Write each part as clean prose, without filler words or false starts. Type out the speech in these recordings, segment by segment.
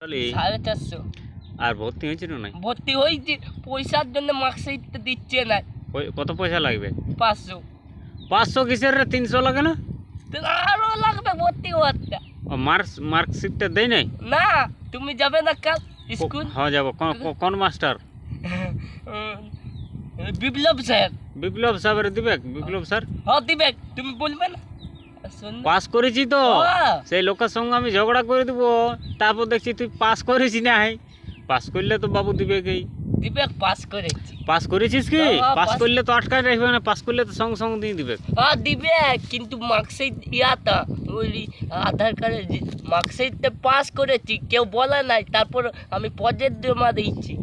450। আর ভর্তি হয়েছিল না? ভর্তি হয়েছি, পয়সার জন্য মার্কশিটটা দিচ্ছে না। কত পয়সা লাগবে? 500। 500 কিসের রে? 300 লাগে না? তো আরো লাগবে ভর্তি হওয়ারটা। ও মার্কশিটটা দেয় নাই? না, তুমি যাবে না কাল স্কুল? হ্যাঁ যাবো। কোন মাস্টার? বিপ্লব স্যার। বিপ্লব সাহেবের দিবে? বিপ্লব স্যার হ্যাঁ দিবে, তুমি বলবে না? পাস করেছি তো, হ্যাঁ। সেই লোকের সঙ্গে আমি ঝগড়া করে দেবো। তারপর দেখছি তুই পাস করেছি না। পাস করলে তো বাবু দিবে কি? দিবে, পাস করেছি। পাস করেছিস কি? হ্যাঁ, পাস পাস। করলে তো আটকায় রাখবে না, পাস করলে তো সঙ্গে সঙ্গে দিয়ে দিবে। হ্যাঁ দিবে, কিন্তু মার্কশিট ইয়াটা ওই আধার কার্ডের মার্কশিটটা পাস করেছি, কেউ বলে নাই। তারপর আমি প্রজেক্ট জমা দিচ্ছি,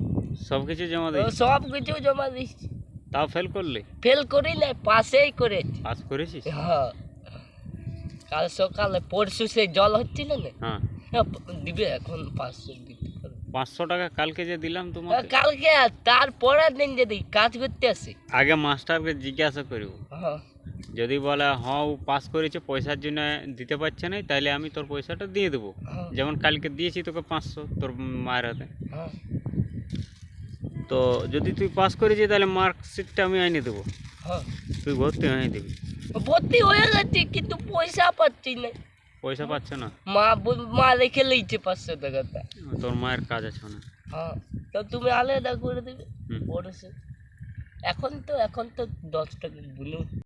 সব কিছু জমা দিয়েছি, সব কিছু জমা দিচ্ছি। তাও ফেল করলে? ফেল করি নাই, পাসেই করেছি। পাস করেছিস? হ্যাঁ, কাল সকালে পরশু সেই জল হচ্ছিল না। হ্যাঁ। দিবে এখন 500 দিতে পারবে। 500 টাকা কালকে যে দিলাম তোমাকে, কালকে তারপরের দিন যদি কাজ করতে আসি, আগে মাস্টারকে জিজ্ঞাসা করব। হ্যাঁ যদি বলে হ্যাঁ ও পাস করেছে, পয়সার জন্য দিতে পারছে না, তাইলে আমি তোর পয়সাটা দিয়ে দেবো। হ্যাঁ যেমন কালকে দিয়েছি তোকে 500 তোর মায়ের হাতে। হ্যাঁ। তো যদি তুই পাস করেছিস তাহলে মার্কশিটটা আমি এনে দেবো, হ্যাঁ তুই ভর্তি হয়ে দিবি। ভর্তি হয়ে গেছি, কিন্তু পয়সা পাচ্ছি না। পয়সা পাচ্ছ না? মা রেখে লইছে 500 টাকাটা। তোর মায়ের কাজ আছে না? হ্যাঁ, তো তুমি আলাদা করে দেবে হুম। পরশু। এখন তো 10 টাকা গুলো